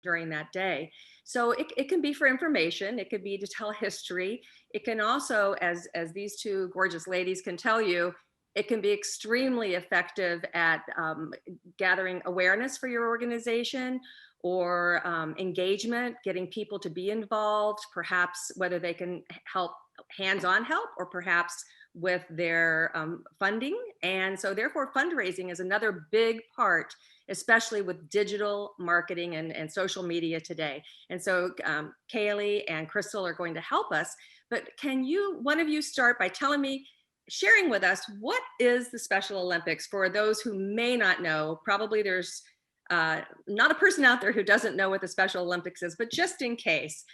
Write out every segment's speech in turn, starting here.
during that day. So it can be for information, it could be to tell history. It can also, as these two gorgeous ladies can tell you, it can be extremely effective at gathering awareness for your organization or engagement, getting people to be involved, perhaps whether they can help, hands-on help, or perhaps with their funding. And so therefore fundraising is another big part, especially with digital marketing and social media today. And so Kaylee and Crystal are going to help us, but can you, one of you, start by telling me, sharing with us, what is the Special Olympics for those who may not know? Probably there's not a person out there who doesn't know what the Special Olympics is, but just in case,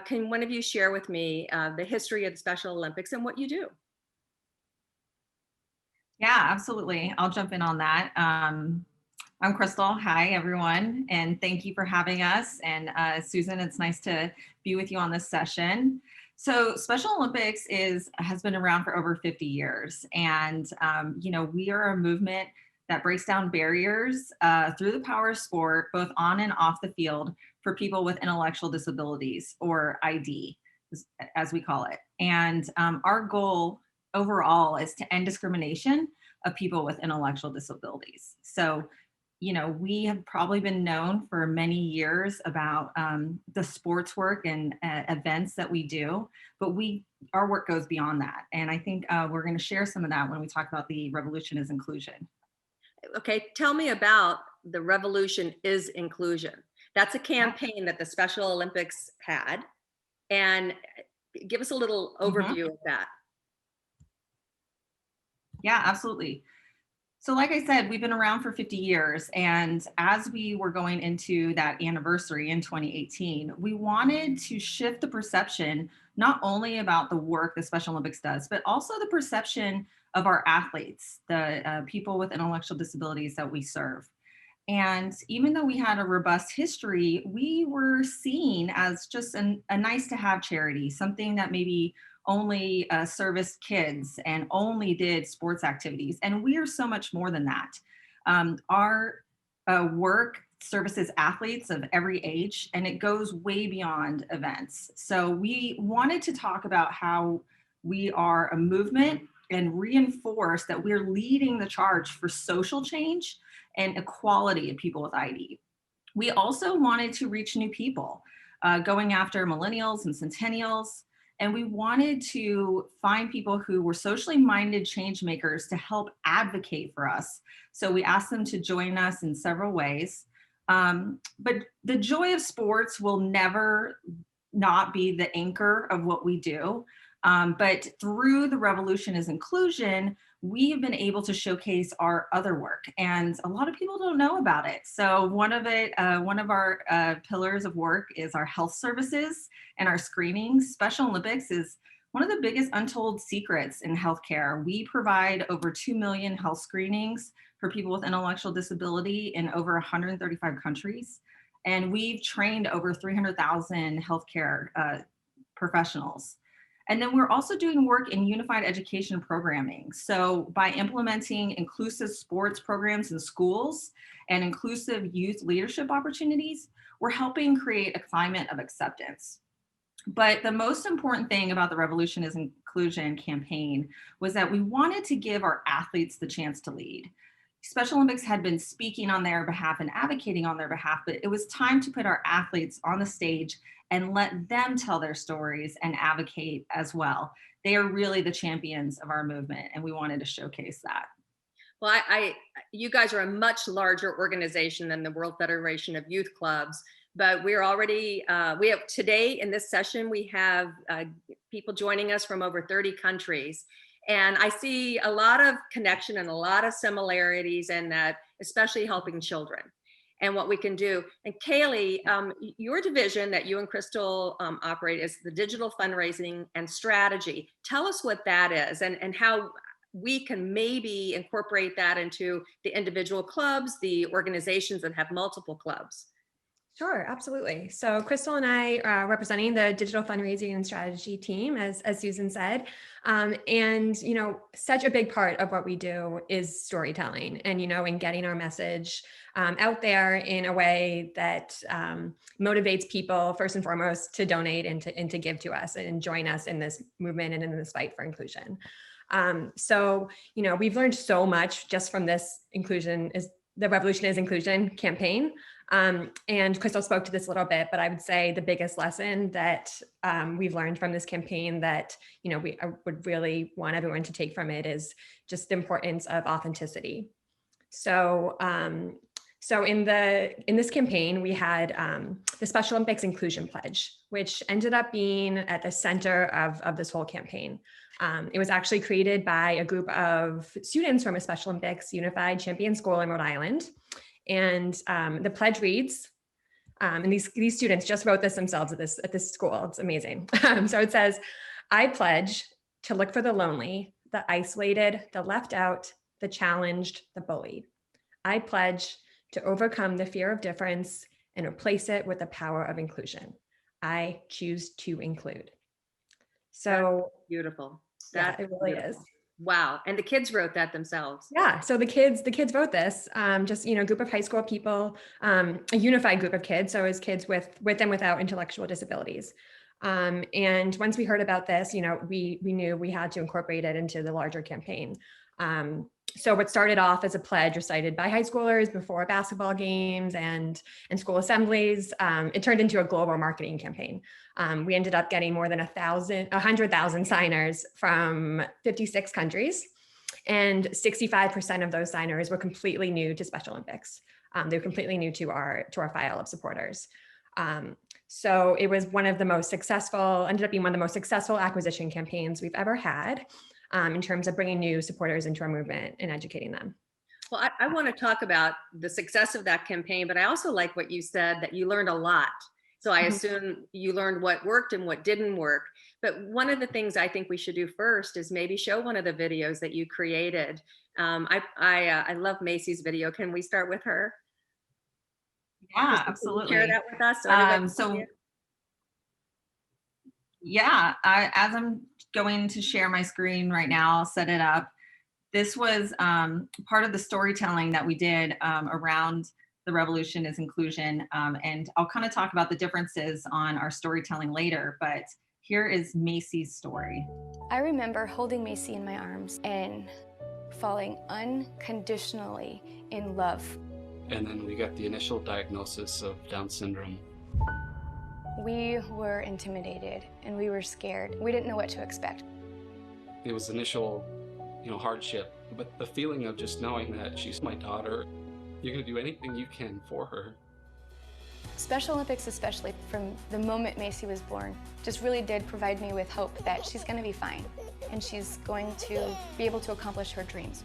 can one of you share with me the history of the Special Olympics and what you do? Yeah, absolutely. I'll jump in on that. I'm Crystal. Hi, everyone, and thank you for having us. And Susan, it's nice to be with you on this session. So, Special Olympics has been around for over 50 years, and we are a movement that breaks down barriers through the power of sport, both on and off the field, for people with intellectual disabilities, or ID, as we call it. And our goal overall is to end discrimination of people with intellectual disabilities. So, we have probably been known for many years about the sports work and events that we do, but our work goes beyond that. And I think we're going to share some of that when we talk about the Revolution is Inclusion. Okay, tell me about the Revolution is Inclusion. That's a Yeah. campaign that the Special Olympics had, and give us a little Mhm. overview of that. Yeah, absolutely. So, like I said, we've been around for 50 years. And as we were going into that anniversary in 2018, we wanted to shift the perception not only about the work the Special Olympics does, but also the perception of our athletes, the people with intellectual disabilities that we serve. And even though we had a robust history, we were seen as just a nice to have charity, something that maybe only serviced kids and only did sports activities. And we are so much more than that. Our work services athletes of every age, and it goes way beyond events. So we wanted to talk about how we are a movement and reinforce that we're leading the charge for social change and equality of people with ID. We also wanted to reach new people, going after millennials and centennials. And we wanted to find people who were socially minded change makers to help advocate for us. So we asked them to join us in several ways. But the joy of sports will never not be the anchor of what we do. But through the Revolution is Inclusion, we have been able to showcase our other work, and a lot of people don't know about it. So one of our pillars of work is our health services and our screenings. Special Olympics is one of the biggest untold secrets in healthcare. We provide over 2 million health screenings for people with intellectual disability in over 135 countries. And we've trained over 300,000 healthcare professionals. And then we're also doing work in unified education programming. So by implementing inclusive sports programs in schools and inclusive youth leadership opportunities, we're helping create a climate of acceptance. But the most important thing about the Revolution is Inclusion campaign was that we wanted to give our athletes the chance to lead. Special Olympics had been speaking on their behalf and advocating on their behalf, but it was time to put our athletes on the stage and let them tell their stories and advocate as well. They are really the champions of our movement, and we wanted to showcase that. Well, you guys are a much larger organization than the World Federation of Youth Clubs, but we're already, we have today in this session, we have people joining us from over 30 countries. And I see a lot of connection and a lot of similarities in that, especially helping children and what we can do. And Kaylee, your division that you and Crystal operate is the digital fundraising and strategy. Tell us what that is and how we can maybe incorporate that into the individual clubs, the organizations that have multiple clubs. Sure, absolutely. So Crystal and I are representing the digital fundraising and strategy team, as Susan said. And, such a big part of what we do is storytelling and, and getting our message out there in a way that motivates people, first and foremost, to donate and to give to us and join us in this movement and in this fight for inclusion. We've learned so much just from this the Revolution is Inclusion campaign. And Crystal spoke to this a little bit, but I would say the biggest lesson that we've learned from this campaign that, I would really want everyone to take from it is just the importance of authenticity. So in this campaign, we had the Special Olympics Inclusion Pledge, which ended up being at the center of this whole campaign. It was actually created by a group of students from a Special Olympics Unified Champion School in Rhode Island. And the pledge reads, and these students just wrote this themselves at this school. It's amazing. So it says, I pledge to look for the lonely, the isolated, the left out, the challenged, the bullied. I pledge to overcome the fear of difference and replace it with the power of inclusion. I choose to include. So that's beautiful. Yeah, it really is. Wow. And the kids wrote that themselves. Yeah. So the kids wrote this, just, a group of high school people, a unified group of kids. So it was kids with and without intellectual disabilities. And once we heard about this, we knew we had to incorporate it into the larger campaign. So what started off as a pledge recited by high schoolers before basketball games and school assemblies, it turned into a global marketing campaign. We ended up getting more than 100,000 signers from 56 countries, and 65% of those signers were completely new to Special Olympics. They were completely new to our file of supporters. So it was ended up being one of the most successful acquisition campaigns we've ever had. In terms of bringing new supporters into our movement and educating them. Well, I want to talk about the success of that campaign, but I also like what you said, that you learned a lot. So I assume you learned what worked and what didn't work. But one of the things I think we should do first is maybe show one of the videos that you created. I love Macy's video. Can we start with her? Yeah, absolutely. Share that with us. Yeah, as I'm going to share my screen right now, I'll set it up. This was part of the storytelling that we did around the Revolution is Inclusion. And I'll kind of talk about the differences on our storytelling later, but here is Macy's story. I remember holding Macy in my arms and falling unconditionally in love. And then we got the initial diagnosis of Down syndrome. We were intimidated and we were scared. We didn't know what to expect. It was initial, hardship, but the feeling of just knowing that she's my daughter, you're going to do anything you can for her. Special Olympics, especially from the moment Macy was born, just really did provide me with hope that she's going to be fine and she's going to be able to accomplish her dreams.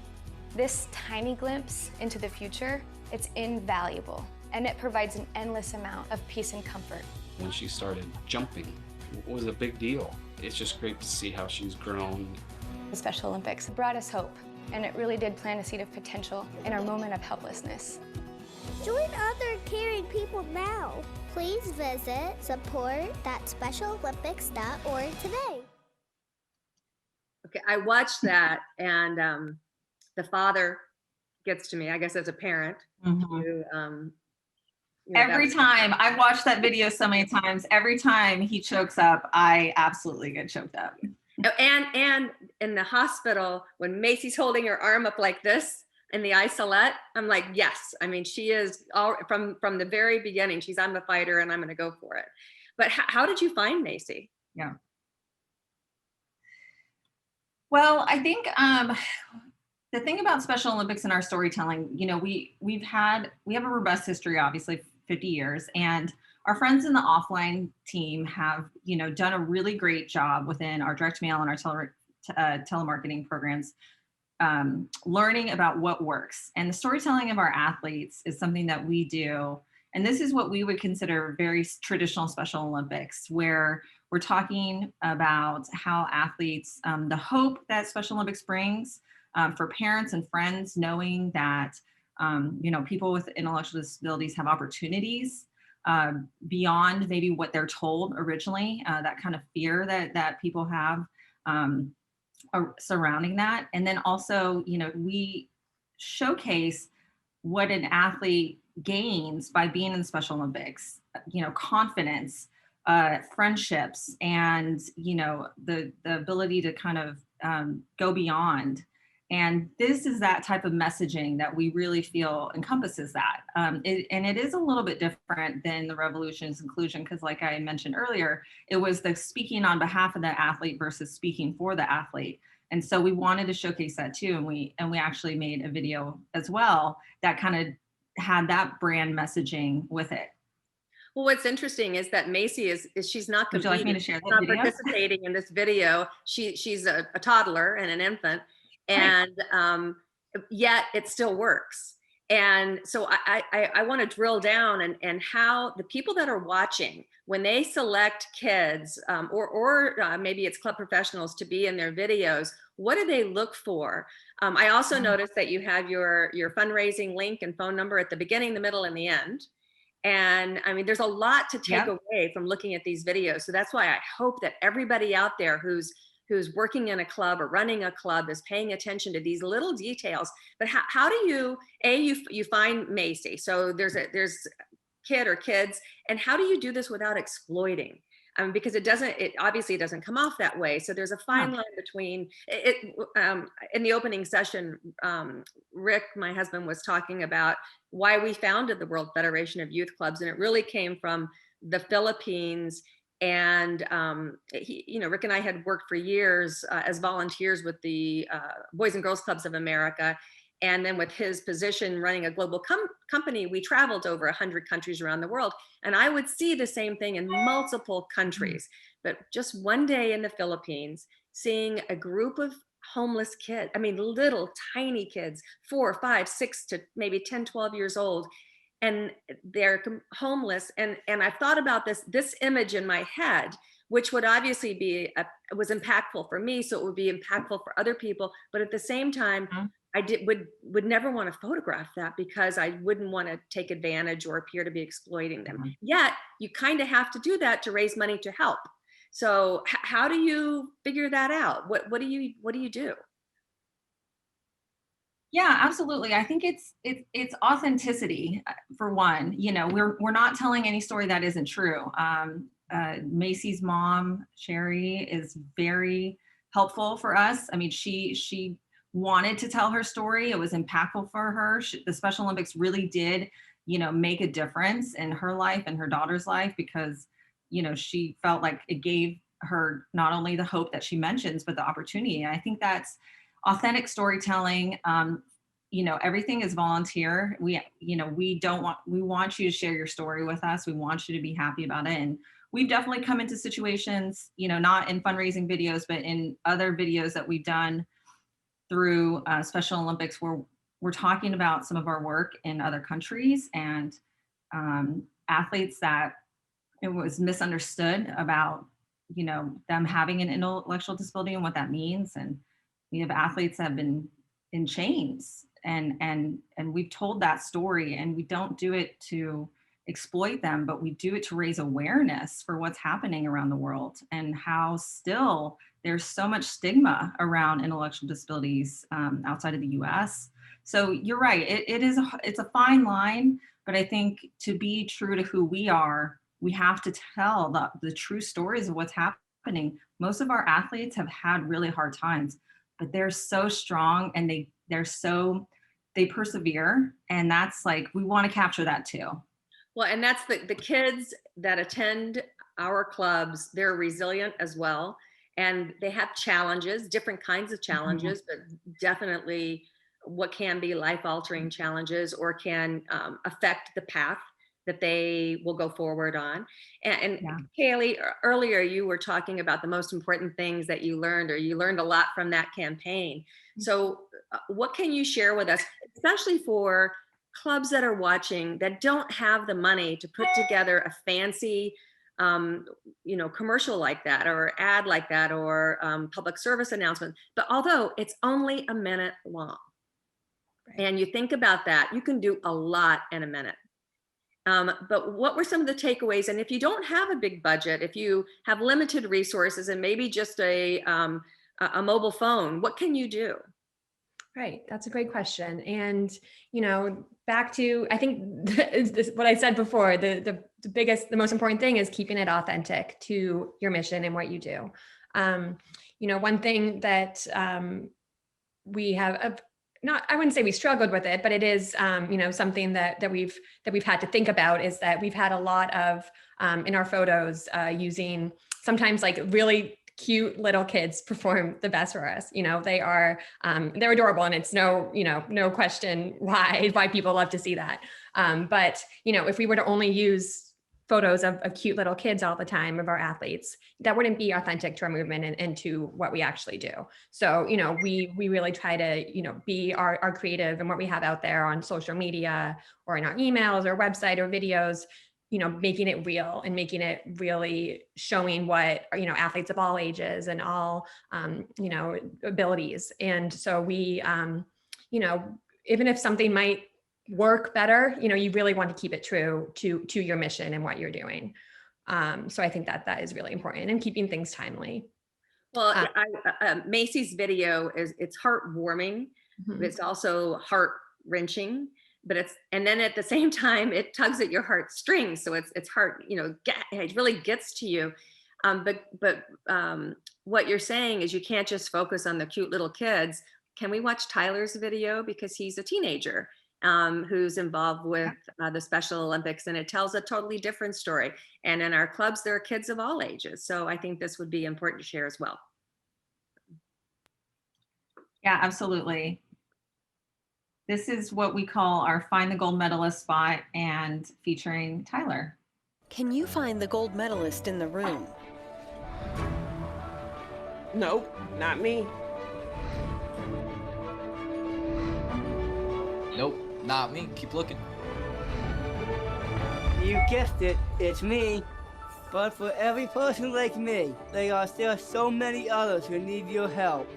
This tiny glimpse into the future, it's invaluable, and it provides an endless amount of peace and comfort. When she started jumping, it was a big deal. It's just great to see how she's grown. The Special Olympics brought us hope, and it really did plant a seed of potential in our moment of helplessness. Join other caring people now. Please visit support.specialolympics.org today. Okay, I watched that, and the father gets to me, I guess, as a parent. Mm-hmm. Every time I've watched that video so many times, every time he chokes up, I absolutely get choked up. And in the hospital, when Macy's holding her arm up like this in the isolette, I'm like, yes. I mean, she is all from the very beginning. She's, I'm a fighter and I'm going to go for it. But how did you find Macy? Yeah. Well, I think the thing about Special Olympics and our storytelling, we have a robust history, obviously 50 years, and our friends in the offline team have, done a really great job within our direct mail and our telemarketing programs, learning about what works. And the storytelling of our athletes is something that we do. And this is what we would consider very traditional Special Olympics, where we're talking about how athletes, the hope that Special Olympics brings for parents and friends, knowing that, people with intellectual disabilities have opportunities, beyond maybe what they're told originally, that kind of fear that people have surrounding that. And then also, we showcase what an athlete gains by being in the Special Olympics, confidence, friendships, and, the ability to kind of go beyond. And this is that type of messaging that we really feel encompasses that. And it is a little bit different than the Revolution's inclusion, because like I mentioned earlier, it was the speaking on behalf of the athlete versus speaking for the athlete. And so we wanted to showcase that too. And we actually made a video as well that kind of had that brand messaging with it. Well, what's interesting is that Macy is she's not Would you like me competing, to share she's that not video? participating in this video. She's a toddler and an infant, and yet it still works. And so I want to drill down and how the people that are watching, when they select kids or maybe it's club professionals to be in their videos, what do they look for? I also noticed that you have your fundraising link and phone number at the beginning, the middle, and the end. And I mean, there's a lot to take away from looking at these videos. So that's why I hope that everybody out there who's working in a club or running a club is paying attention to these little details. But how do you find Macy? So there's kid or kids, and how do you do this without exploiting? Because it obviously doesn't come off that way. So there's a fine line between it. In the opening session, Rick, my husband, was talking about why we founded the World Federation of Youth Clubs, and it really came from the Philippines. And Rick and I had worked for years as volunteers with the Boys and Girls Clubs of America. And then with his position running a global company, we traveled over 100 countries around the world. And I would see the same thing in multiple countries. But just one day in the Philippines, seeing a group of homeless kids, I mean, little tiny kids, 4, 5, 6 to maybe 10, 12 years old. And they're homeless. And I thought about this image in my head, which would obviously was impactful for me. So it would be impactful for other people. But at the same time, I would never want to photograph that because I wouldn't want to take advantage or appear to be exploiting them. Yet you kind of have to do that to raise money to help. So how do you figure that out? What do you do? Yeah, absolutely. I think it's authenticity for one. We're not telling any story that isn't true. Macy's mom, Sherry, is very helpful for us. I mean, she wanted to tell her story. It was impactful for her. The Special Olympics really did, make a difference in her life and her daughter's life because, she felt like it gave her not only the hope that she mentions, but the opportunity. And I think that's authentic storytelling. Everything is volunteer. We want you to share your story with us. We want you to be happy about it. And we've definitely come into situations, not in fundraising videos, but in other videos that we've done through Special Olympics where we're talking about some of our work in other countries and athletes that it was misunderstood about, them having an intellectual disability and what that means. And we have athletes that have been in chains and we've told that story, and we don't do it to exploit them, but we do it to raise awareness for what's happening around the world and how still there's so much stigma around intellectual disabilities outside of the US. So you're right, it's a fine line, but I think to be true to who we are, we have to tell the true stories of what's happening. Most of our athletes have had really hard times, but they're so strong and they persevere. And that's like, we want to capture that too. Well, and that's the kids that attend our clubs, they're resilient as well. And they have challenges, different kinds of challenges, but definitely what can be life-altering challenges or can affect the path that they will go forward on. And Kaylee, earlier you were talking about the most important things that you learned, or you learned a lot from that campaign. So what can you share with us, especially for clubs that are watching that don't have the money to put together a fancy commercial like that or ad like that or public service announcement, but although it's only a minute long, and you think about that, you can do a lot in a minute. But what were some of the takeaways? And if you don't have a big budget, if you have limited resources and maybe just a mobile phone, what can you do? Right. That's a great question. And, back to, I think what I said before, the biggest, the most important thing is keeping it authentic to your mission and what you do. One thing that we have, I wouldn't say we struggled with it, but it is, something that we've had to think about, is that we've had a lot of, in our photos, using sometimes like really cute little kids perform the best for us. They're adorable, and it's no question why people love to see that. But if we were to only use photos of cute little kids all the time of our athletes, that wouldn't be authentic to our movement and to what we actually do. So, we really try to, be our creative and what we have out there on social media or in our emails or website or videos, making it real and making it really showing what, athletes of all ages and all, abilities. And so we, even if something might work better, you really want to keep it true to your mission and what you're doing. So I think that is really important, and keeping things timely. Well, Macy's video it's heartwarming, but it's also heart-wrenching. But and then at the same time, it tugs at your heartstrings. So it's heart, it really gets to you. But what you're saying is you can't just focus on the cute little kids. Can we watch Tyler's video? Because he's a teenager who's involved with the Special Olympics, and it tells a totally different story. And in our clubs, there are kids of all ages. So I think this would be important to share as well. Yeah, absolutely. This is what we call our Find the Gold Medalist spot, and featuring Tyler. Can you find the gold medalist in the room? Nope, not me. Nope, not me. Keep looking. You guessed it, it's me. But for every person like me, there are still so many others who need your help.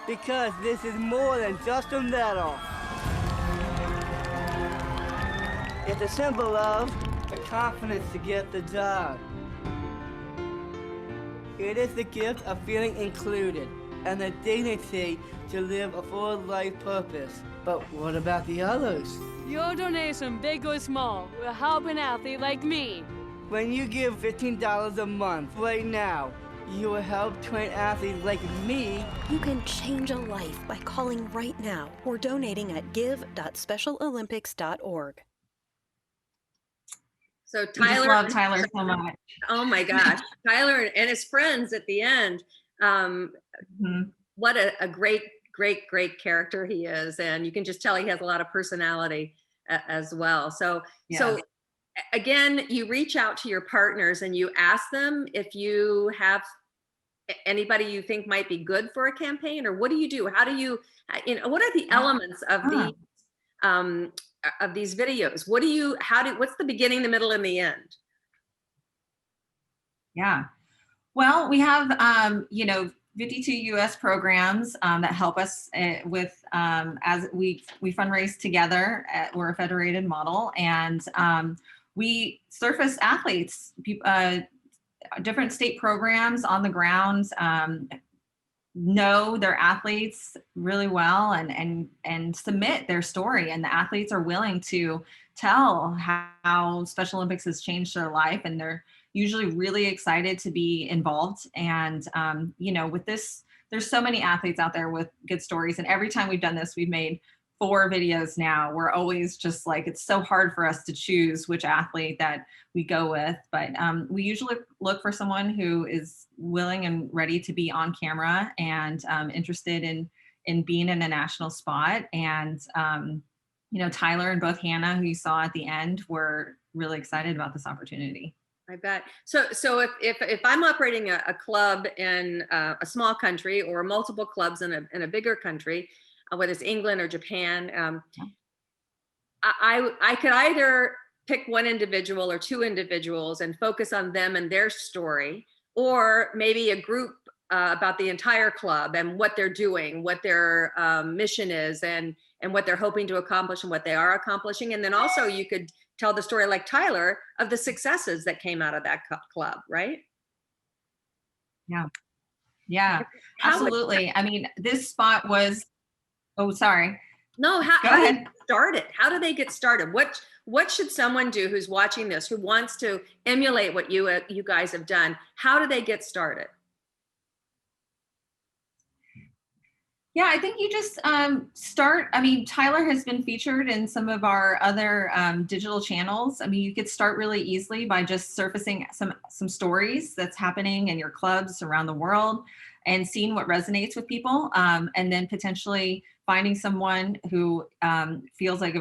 Because this is more than just a medal. It's a symbol of the confidence to get the job. It is the gift of feeling included and the dignity to live a full life purpose. But what about the others? Your donation, big or small, will help an athlete like me. When you give $15 a month right now, you will help train athletes like me. You can change a life by calling right now or donating at give.specialolympics.org. So Tyler, We just love Tyler so much. Oh my gosh, Tyler and his friends at the end. What a great character he is, and you can just tell he has a lot of personality as well. So again, you reach out to your partners and you ask them if you have anybody you think might be good for a campaign, or what do you do? How do you, what are the elements of these videos? What's the beginning, the middle, and the end? Yeah. Well, we have, 52 U.S. programs that help us with, as we fundraise together. We're a federated model, and we surface athletes, different state programs on the ground, know their athletes really well and submit their story. And the athletes are willing to tell how Special Olympics has changed their life, and they're usually really excited to be involved. And, with this, there's so many athletes out there with good stories. And every time we've done this, we've made 4 videos now. We're always just like, it's so hard for us to choose which athlete that we go with. But we usually look for someone who is willing and ready to be on camera and interested in being in a national spot. And, Tyler and both Hannah, who you saw at the end, were really excited about this opportunity. I bet. So if I'm operating a club in a small country, or multiple clubs in a bigger country, whether it's England or Japan, I could either pick one individual or 2 individuals and focus on them and their story, or maybe a group about the entire club and what they're doing, what their mission is, and and what they're hoping to accomplish and what they are accomplishing. And then also you could tell the story like Tyler of the successes that came out of that club, right? Yeah, absolutely. I mean, this spot was, oh, sorry. No, Go how do they ahead. get started? How do they get started? What should someone do who's watching this, who wants to emulate what you guys have done? How do they get started? Yeah, I think you just start. I mean, Tyler has been featured in some of our other digital channels. I mean, you could start really easily by just surfacing some stories that's happening in your clubs around the world and seeing what resonates with people, and then potentially finding someone who feels like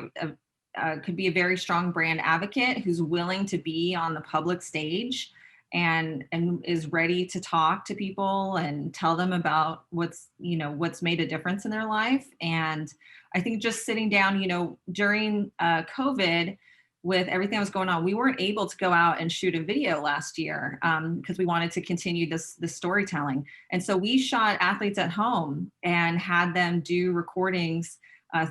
could be a very strong brand advocate who's willing to be on the public stage and is ready to talk to people and tell them about what's made a difference in their life. And I think just sitting down, during COVID, with everything that was going on, we weren't able to go out and shoot a video last year because we wanted to continue this storytelling. And so we shot athletes at home and had them do recordings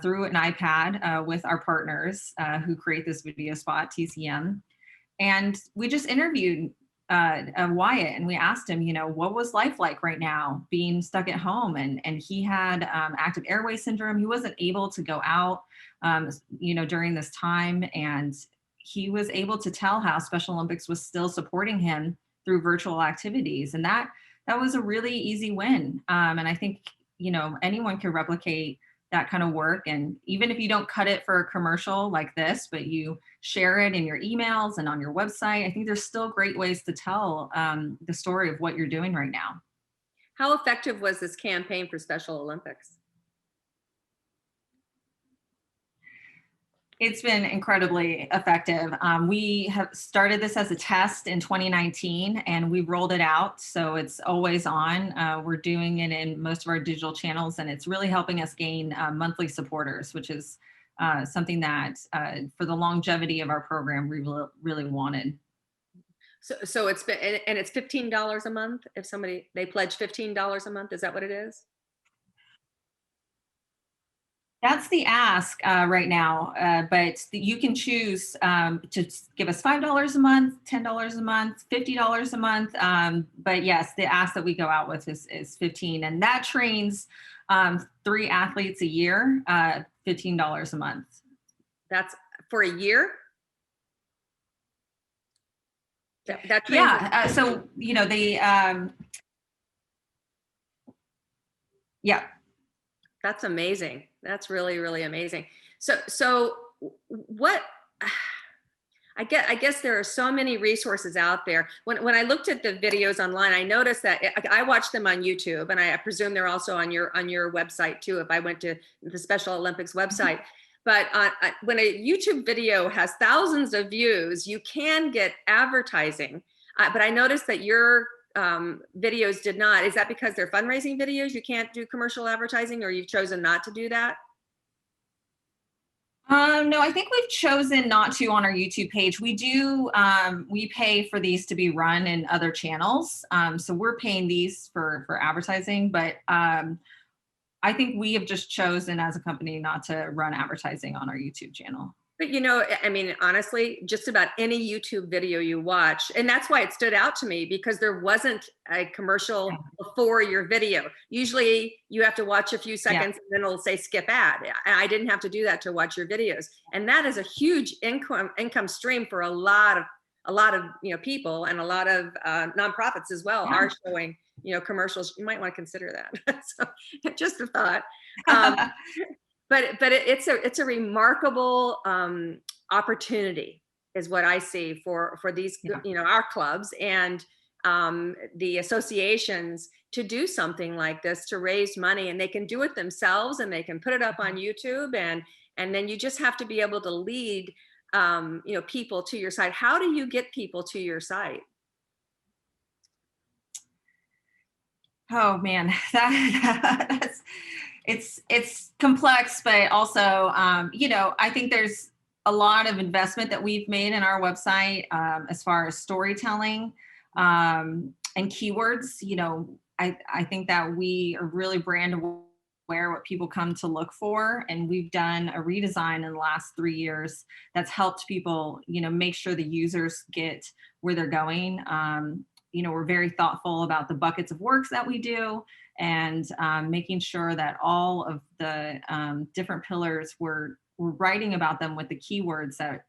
through an iPad with our partners who create this video spot, TCM. And we just interviewed Wyatt, and we asked him, what was life like right now being stuck at home? And he had active airway syndrome. He wasn't able to go out, during this time. And he was able to tell how Special Olympics was still supporting him through virtual activities. And that was a really easy win. And I think, anyone can replicate that kind of work. And even if you don't cut it for a commercial like this, but you share it in your emails and on your website, I think there's still great ways to tell the story of what you're doing right now. How effective was this campaign for Special Olympics? It's been incredibly effective. We have started this as a test in 2019 and we rolled it out. So it's always on. We're doing it in most of our digital channels, and it's really helping us gain monthly supporters, which is something that for the longevity of our program, we really wanted. So it's been, and it's $15 a month. If they pledge $15 a month, is that what it is? That's the ask right now, but you can choose to give us $5 a month, $10 a month, $50 a month. But yes, the ask that we go out with is 15, and that trains 3 athletes a year, $15 a month. That's for a year? That trains. Yeah. So they yeah. That's amazing. That's really, really amazing. So what, I guess there are so many resources out there. When I looked at the videos online, I noticed that I watched them on YouTube, and I presume they're also on your website too, if I went to the Special Olympics website. But when a YouTube video has thousands of views, you can get advertising. But I noticed that your videos did not. Is that because they're fundraising videos? You can't do commercial advertising, or you've chosen not to do that? No, I think we've chosen not to on our YouTube page. We do, we pay for these to be run in other channels. So we're paying these for advertising, but I think we have just chosen as a company not to run advertising on our YouTube channel. But I mean, honestly, just about any YouTube video you watch, and that's why it stood out to me, because there wasn't a commercial before your video. Usually you have to watch a few seconds and then it'll say skip ad. I didn't have to do that to watch your videos. And that is a huge income stream for a lot of people, and a lot of nonprofits as well are showing commercials. You might want to consider that. So just a thought. But it's a remarkable opportunity, is what I see for these our clubs and the associations to do something like this, to raise money, and they can do it themselves, and they can put it up on YouTube, and then you just have to be able to lead people to your site. How do you get people to your site? Oh man, that's it's complex, but also, I think there's a lot of investment that we've made in our website as far as storytelling and keywords. I think that we are really brand what people come to look for. And we've done a redesign in the last 3 years that's helped people, make sure the users get where they're going. We're very thoughtful about the buckets of works that we do, and making sure that all of the different pillars we're writing about them with the keywords that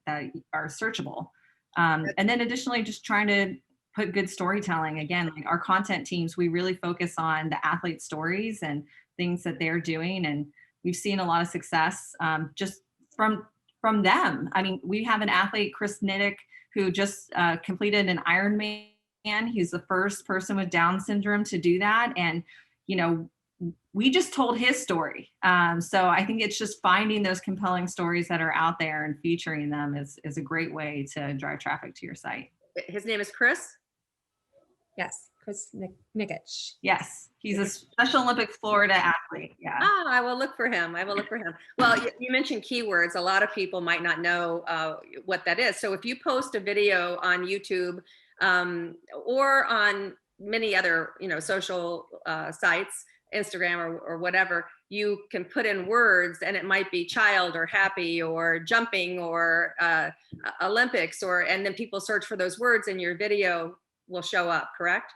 are searchable. And then additionally, just trying to put good storytelling. Again, like our content teams, we really focus on the athlete stories and things that they're doing. And we've seen a lot of success just from them. I mean, we have an athlete, Chris Niddick, who just completed an Ironman. He's the first person with Down syndrome to do that. And, we just told his story. So I think it's just finding those compelling stories that are out there and featuring them is a great way to drive traffic to your site. His name is Chris? Yes, Chris Nikic. Yes, he's a Special Olympics Florida athlete. Yeah. Oh, I will look for him. Well, you mentioned keywords. A lot of people might not know what that is. So if you post a video on YouTube or on many other, social sites, Instagram or whatever, you can put in words, and it might be child or happy or jumping or Olympics, and then people search for those words and your video will show up, correct?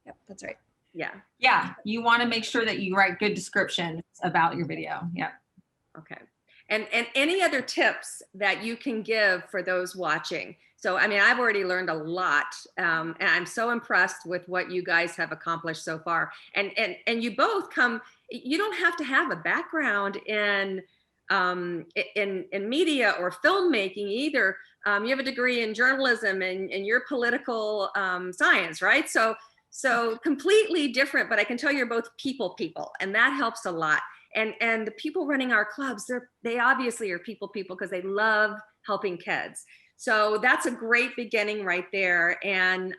Yep, that's right. Yeah. Yeah. You want to make sure that you write good descriptions about your video. Yeah. Okay. And any other tips that you can give for those watching? So, I mean, I've already learned a lot, and I'm so impressed with what you guys have accomplished so far. And you both you don't have to have a background in media or filmmaking either. You have a degree in journalism and you're political science, right? So completely different, but I can tell you're both people, and that helps a lot. And the people running our clubs, they obviously are people because they love helping kids. So that's a great beginning right there. And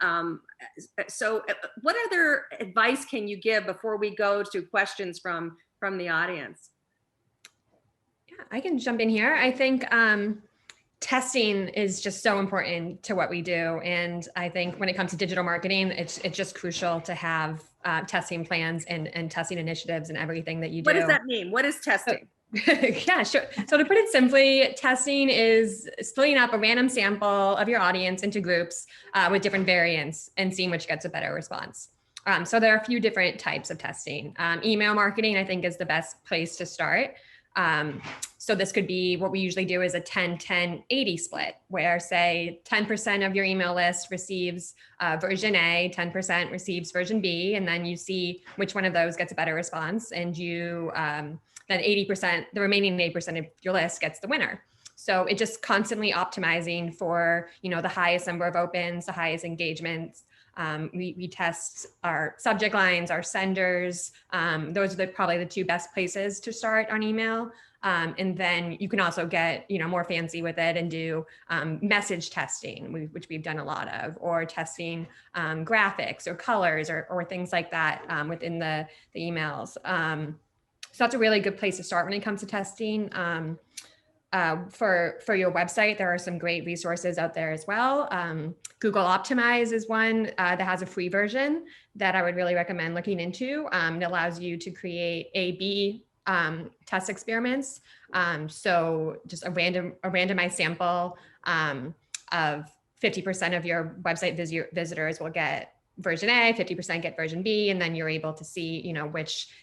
so what other advice can you give before we go to questions from the audience? Yeah, I can jump in here. I think testing is just so important to what we do. And I think when it comes to digital marketing, it's just crucial to have testing plans and testing initiatives and everything that you do. What does that mean? What is testing? Yeah, sure. So to put it simply, testing is splitting up a random sample of your audience into groups with different variants and seeing which gets a better response. So there are a few different types of testing. Email marketing, I think, is the best place to start. So this could be, what we usually do is a 10-10-80 split, where say 10% of your email list receives version A, 10% receives version B, and then you see which one of those gets a better response, and you then 80%, the remaining 80% of your list gets the winner. So it just constantly optimizing for, the highest number of opens, the highest engagements. We test our subject lines, our senders. Those are probably the two best places to start on email. And then you can also get, more fancy with it and do message testing, which we've done a lot of, or testing graphics or colors or things like that within the emails. So that's a really good place to start when it comes to testing. For your website, there are some great resources out there as well. Google Optimize is one that has a free version that I would really recommend looking into. It allows you to create A/B test experiments. So just a randomized sample of 50% of your website visitors will get version A, 50% get version B, and then you're able to see,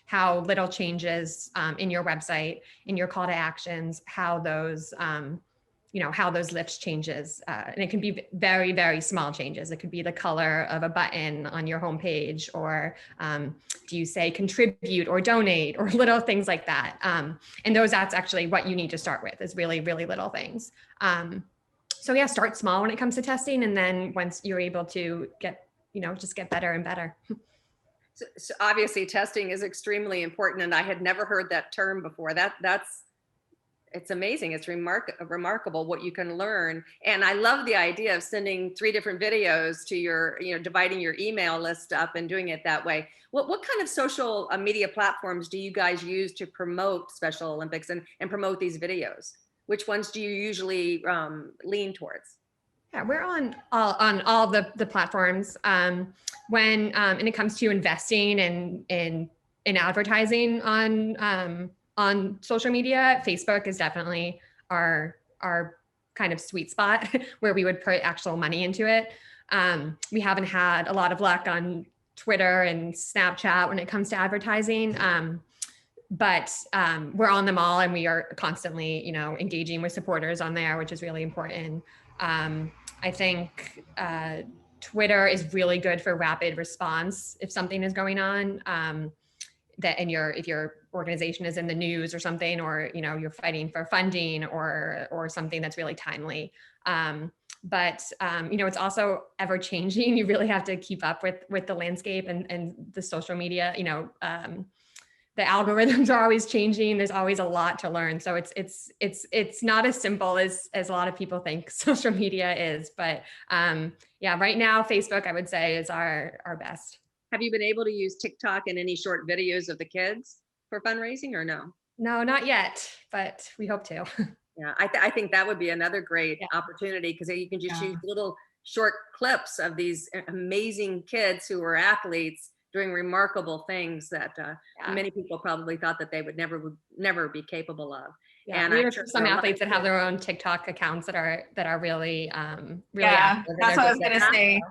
how little changes in your website, in your call to actions, how those lifts changes. And it can be very, very small changes. It could be the color of a button on your homepage, or do you say contribute or donate, or little things like that. And that's actually what you need to start with, is really, really little things. So yeah, start small when it comes to testing. And then once you're able to just get better and better. So obviously testing is extremely important, and I had never heard that term before. It's amazing. It's remarkable what you can learn. And I love the idea of sending 3 different videos to your, dividing your email list up and doing it that way. What kind of social media platforms do you guys use to promote Special Olympics and promote these videos? Which ones do you usually lean towards? Yeah, we're on all the platforms. When and it comes to investing in in advertising on social media, Facebook is definitely our kind of sweet spot where we would put actual money into it. We haven't had a lot of luck on Twitter and Snapchat when it comes to advertising. But we're on them all, and we are constantly, you know, engaging with supporters on there, which is really important. I think Twitter is really good for rapid response if something is going on. That if your organization is in the news or something, or you know you're fighting for funding or something that's really timely. But you know, it's also ever changing. You really have to keep up with the landscape and the social media. You know, the algorithms are always changing. There's always a lot to learn. So it's not as simple as a lot of people think social media is. But yeah, right now Facebook, I would say, is our best. Have you been able to use TikTok and any short videos of the kids for fundraising or no? No, not yet, but we hope to. Yeah, I think that would be another great opportunity, because you can just use little short clips of these amazing kids who were athletes doing remarkable things that many people probably thought that they would never be capable of. Yeah, and we I'm have sure some there are a lot athletes of that have kids- their own TikTok accounts that are really really Yeah, active. that's what I was gonna say.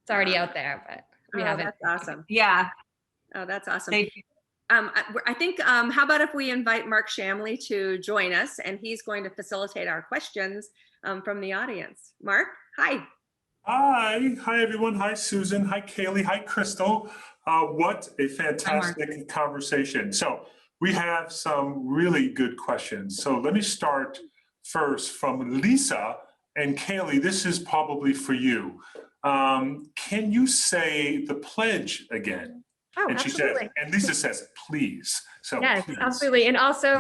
It's already out there, but we haven't. That's awesome. Yeah. Oh, that's awesome. I think, how about if we invite Mark Shamley to join us, and he's going to facilitate our questions from the audience. Mark, hi. Hi everyone. Hi Susan. Hi Kaylee. Hi Crystal. What a fantastic conversation. So we have some really good questions. So let me start first from Lisa, and Kaylee, this is probably for you. Can you say the pledge again? Oh, and absolutely. She says, and Lisa says, please. So yes, please. absolutely. And also,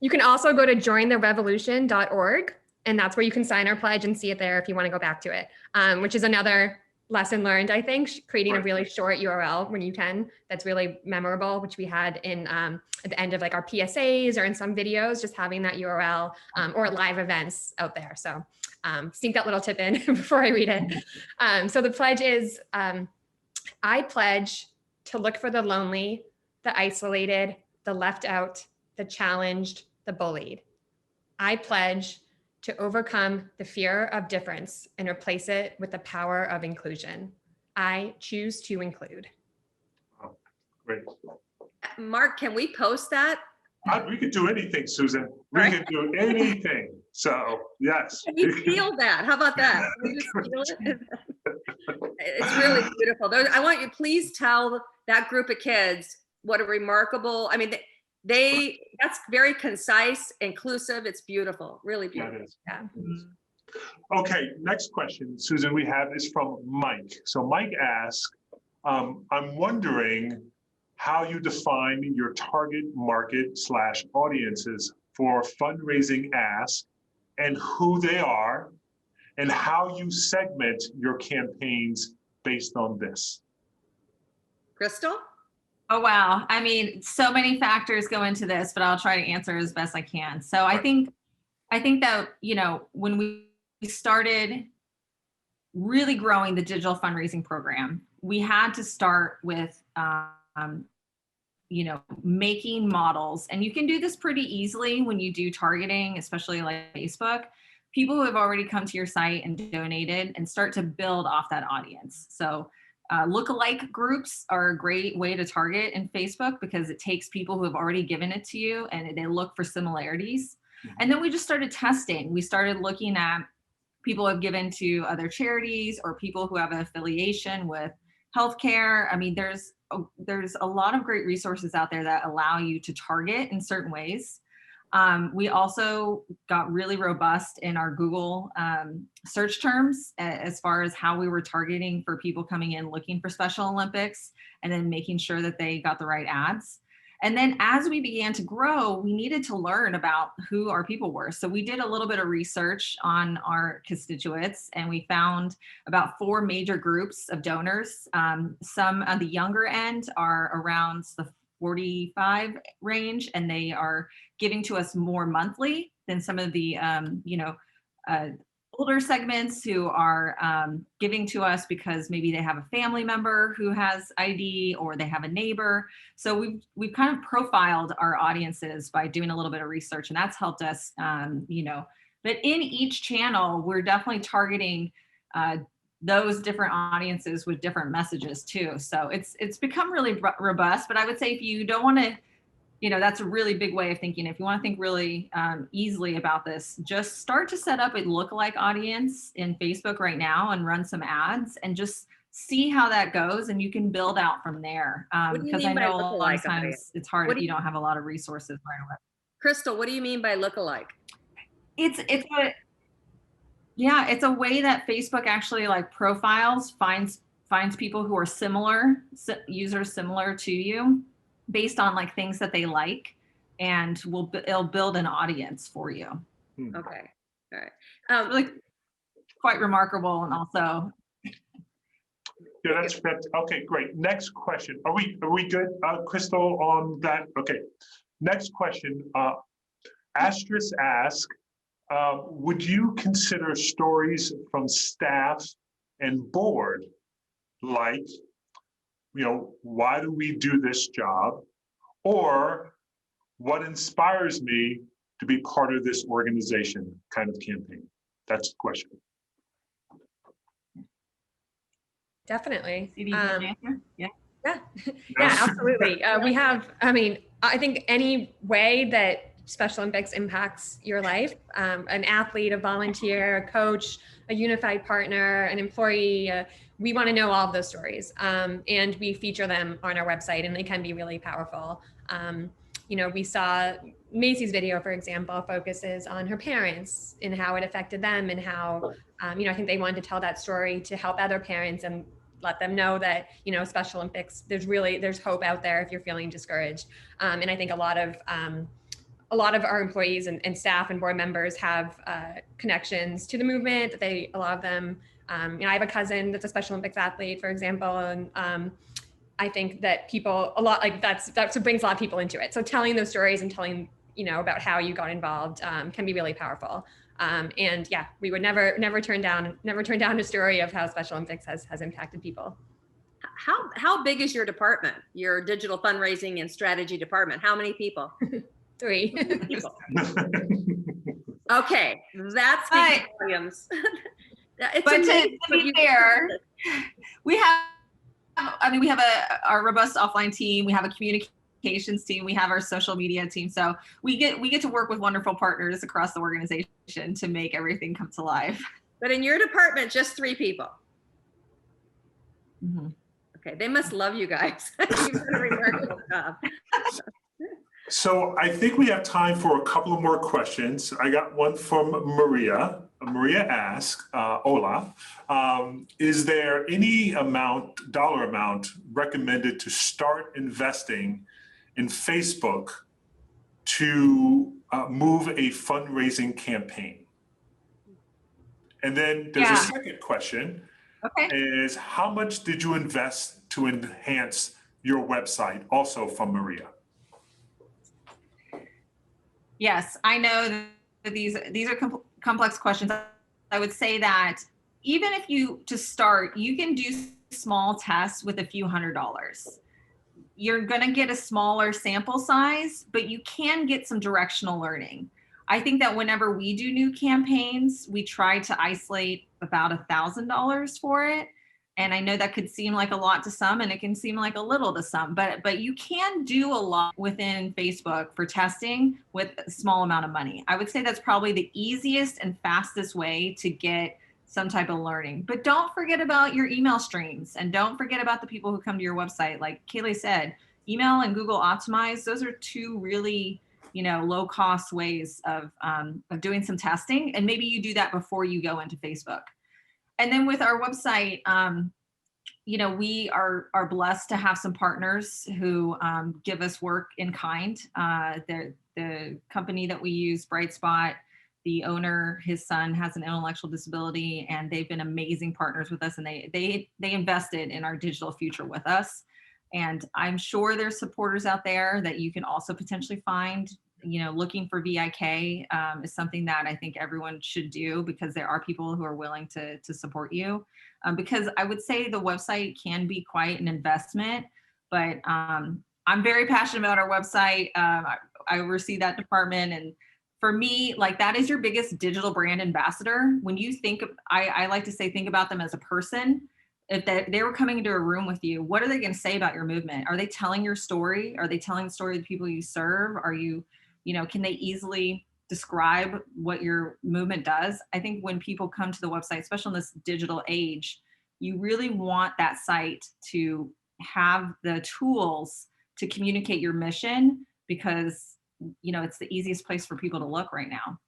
you can also go to jointherevolution.org, and that's where you can sign our pledge and see it there if you want to go back to it, which is another lesson learned, I think, creating a really short URL when you can, that's really memorable, which we had in at the end of like our PSAs or in some videos, just having that URL or live events out there. So sneak that little tip in before I read it. So the pledge is, I pledge to look for the lonely, the isolated, the left out, the challenged, the bullied. I pledge to overcome the fear of difference and replace it with the power of inclusion. I choose to include. Oh, great. Mark, can we post that? We could do anything, Susan. We could do anything. So yes. Can you feel that? How about that? Can you just feel it? It's really beautiful. I want you, please tell that group of kids what a remarkable, I mean, that's very concise, inclusive. It's beautiful, really beautiful. Yeah. Okay, next question, Susan, we have is from Mike. So Mike asks, I'm wondering how you define your target market / audiences for fundraising ask and who they are, and how you segment your campaigns based on this. Crystal? Oh, wow. I mean, so many factors go into this, but I'll try to answer as best I can. So I think that, you know, when we started really growing the digital fundraising program, we had to start with, you know, making models. And you can do this pretty easily when you do targeting, especially like Facebook. People who have already come to your site and donated, and start to build off that audience. So lookalike groups are a great way to target in Facebook, because it takes people who have already given it to you and they look for similarities. And then we just started testing. We started looking at people who have given to other charities or people who have an affiliation with healthcare. I mean, there's a lot of great resources out there that allow you to target in certain ways. We also got really robust in our Google search terms as far as how we were targeting for people coming in looking for Special Olympics, and then making sure that they got the right ads. And then as we began to grow, we needed to learn about who our people were. So we did a little bit of research on our constituents, and we found about 4 major groups of donors. Some on the younger end are around the 45 range, and they are giving to us more monthly than some of the older segments who are giving to us because maybe they have a family member who has ID or they have a neighbor. So we've kind of profiled our audiences by doing a little bit of research, and that's helped us, you know. But in each channel, we're definitely targeting those different audiences with different messages too. So it's become really robust. But I would say if you don't want to, you know, that's a really big way of thinking. If you want to think really easily about this, just start to set up a lookalike audience in Facebook right now and run some ads and just see how that goes. And you can build out from there. Because I know a lot of times it's hard if you don't have a lot of resources right away. Crystal, what do you mean by lookalike? It's a way that Facebook actually like profiles, finds people who are similar, users similar to you, based on like things that they like, and it'll build an audience for you. Okay, all right. Really quite remarkable, and also. Yeah, that's fantastic. Okay, great. Next question. Are we good, Crystal, on that? Okay. Next question. Asterisk ask, would you consider stories from staff and board, like, you know, why do we do this job? Or what inspires me to be part of this organization kind of campaign? That's the question. Definitely. Yeah. Yeah, absolutely. We have, I mean, I think any way that Special Olympics impacts your life, an athlete, a volunteer, a coach, a unified partner, an employee, we want to know all of those stories. And we feature them on our website, and they can be really powerful. You know, we saw Macy's video, for example, focuses on her parents and how it affected them, and how, you know, I think they wanted to tell that story to help other parents and let them know that, you know, Special Olympics, there's hope out there if you're feeling discouraged. And I think a lot of our employees and staff and board members have connections to the movement. A lot of them, you know, I have a cousin that's a Special Olympics athlete, for example, and I think that people, a lot, like that's what brings a lot of people into it. So telling those stories and telling, you know, about how you got involved can be really powerful. And yeah, we would never turn down a story of how Special Olympics has impacted people. How big is your department, your digital fundraising and strategy department? How many people? 3 people. Okay, that's big volumes. But to be fair, we have our robust offline team. We have a communications team. We have our social media team. So we get to work with wonderful partners across the organization to make everything come to life. But in your department, just 3 people. Mm-hmm. Okay, they must love you guys. You've done a remarkable job. So I think we have time for a couple of more questions. I got one from Maria. Maria asks, Ola, is there any dollar amount recommended to start investing in Facebook to move a fundraising campaign? And then there's a second question, is how much did you invest to enhance your website? Also from Maria. Yes, I know that these are complex questions. I would say that even if to start, you can do small tests with a few $100s. You're going to get a smaller sample size, but you can get some directional learning. I think that whenever we do new campaigns, we try to isolate about $1,000 for it. And I know that could seem like a lot to some, and it can seem like a little to some, but you can do a lot within Facebook for testing with a small amount of money. I would say that's probably the easiest and fastest way to get some type of learning. But don't forget about your email streams, and don't forget about the people who come to your website. Like Kaylee said, email and Google Optimize, those are 2 really, you know, low cost ways of doing some testing. And maybe you do that before you go into Facebook. And then with our website, you know, we are blessed to have some partners who give us work in kind. The company that we use, Brightspot, the owner, his son has an intellectual disability, and they've been amazing partners with us, and they invested in our digital future with us. And I'm sure there's supporters out there that you can also potentially find looking for VIK is something that I think everyone should do, because there are people who are willing to support you. Because I would say the website can be quite an investment, but I'm very passionate about our website. I oversee that department, and for me, like, that is your biggest digital brand ambassador. When you think of, I like to say, think about them as a person. If they were coming into a room with you, what are they going to say about your movement? Are they telling your story? Are they telling the story of the people you serve? Are you, can they easily describe what your movement does? I think when people come to the website, especially in this digital age, you really want that site to have the tools to communicate your mission, because it's the easiest place for people to look right now.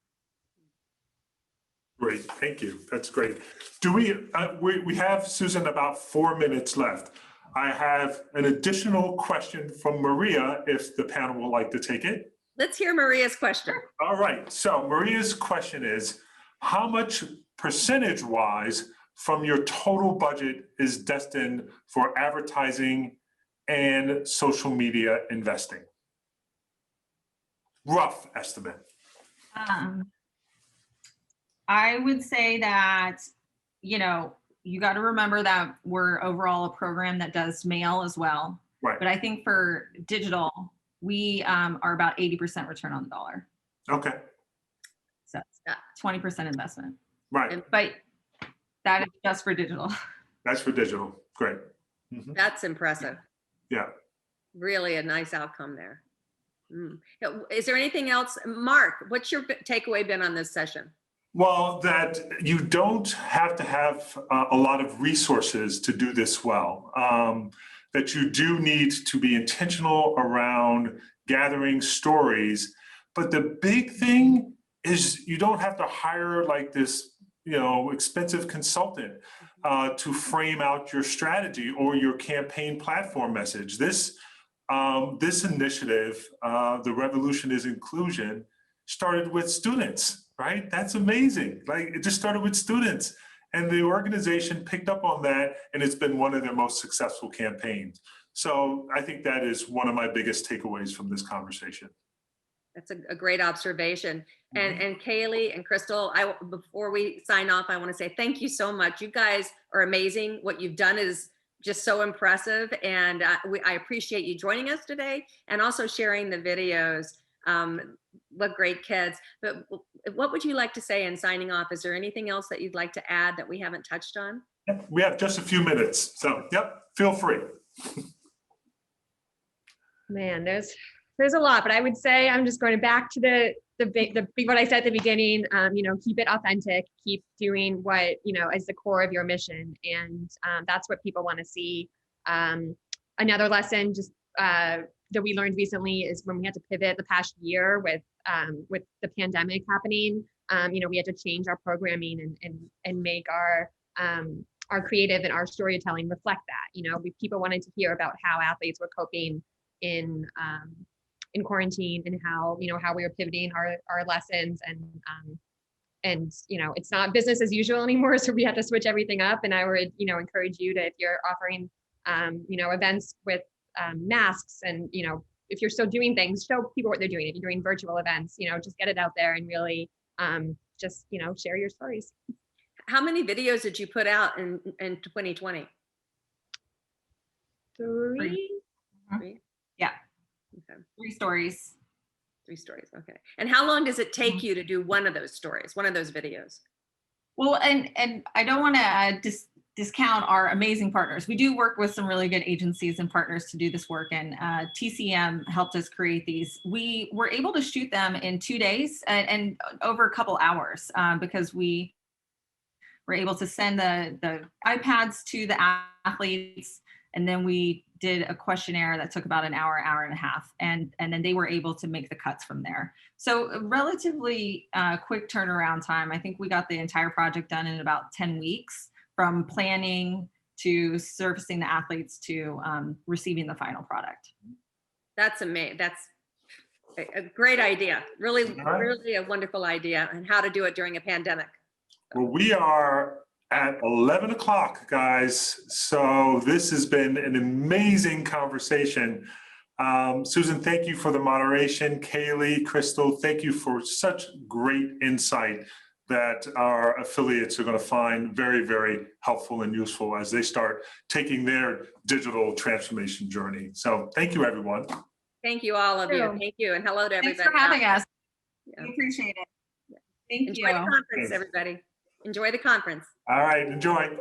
Great, thank you. That's great. Do we have, Susan, about 4 minutes left. I have an additional question from Maria, if the panel would like to take it. Let's hear Maria's question. All right, so Maria's question is, how much percentage-wise from your total budget is destined for advertising and social media investing? Rough estimate. I would say that, you got to remember that we're overall a program that does mail as well. Right. But I think for digital, we are about 80% return on the dollar. Okay. So 20% investment. Right. But that is just for digital. That's for digital. Great. Mm-hmm. That's impressive. Yeah. Really a nice outcome there. Is there anything else? Mark, what's your takeaway been on this session? Well, that you don't have to have a lot of resources to do this well. That you do need to be intentional around gathering stories. But the big thing is you don't have to hire like this, expensive consultant to frame out your strategy or your campaign platform message. This initiative, The Revolution is Inclusion, started with students, right? That's amazing. Like, it just started with students, and the organization picked up on that, and it's been one of their most successful campaigns. So I think that is one of my biggest takeaways from this conversation. That's a great observation. And Kaylee and Crystal, before we sign off, I want to say thank you so much. You guys are amazing. What you've done is just so impressive, and I appreciate you joining us today and also sharing the videos. What great kids. But what would you like to say in signing off? Is there anything else that you'd like to add that we haven't touched on? We have just a few minutes, so feel free. Man, there's a lot, but I would say I'm just going back to the what I said at the beginning. Keep it authentic, keep doing what is the core of your mission, and that's what people want to see. Another lesson just that we learned recently is when we had to pivot the past year with the pandemic happening. We had to change our programming and make our creative and our storytelling reflect that. People wanted to hear about how athletes were coping in quarantine, and how we were pivoting our lessons, and it's not business as usual anymore, so we had to switch everything up. And I would encourage you to, if you're offering events with masks, and if you're still doing things, show people what they're doing. If you're doing virtual events, just get it out there and really just share your stories. How many videos did you put out in 2020? Three. Yeah. Okay. 3 stories. 3 stories. Okay. And how long does it take you to do one of those stories, one of those videos? Well, and I don't want to discount our amazing partners. We do work with some really good agencies and partners to do this work, and TCM helped us create these. We were able to shoot them in 2 days and over a couple hours, because we were able to send the iPads to the athletes, and then we did a questionnaire that took about an hour and a half, and then they were able to make the cuts from there. So a relatively quick turnaround time. I think we got the entire project done in about 10 weeks, from planning to servicing the athletes to receiving the final product. That's amazing. That's a great idea. Really, really a wonderful idea, and how to do it during a pandemic. Well, we are at 11 o'clock, guys. So this has been an amazing conversation. Susan, thank you for the moderation. Kaylee, Crystal, thank you for such great insight that our affiliates are going to find very, very helpful and useful as they start taking their digital transformation journey. So thank you, everyone. Thank you, all of you. Thank you, and hello to everybody. Thanks for having us. Yeah. We appreciate it. Thank Enjoy you. the conference, Thanks. everybody. Enjoy the conference. All right, enjoy.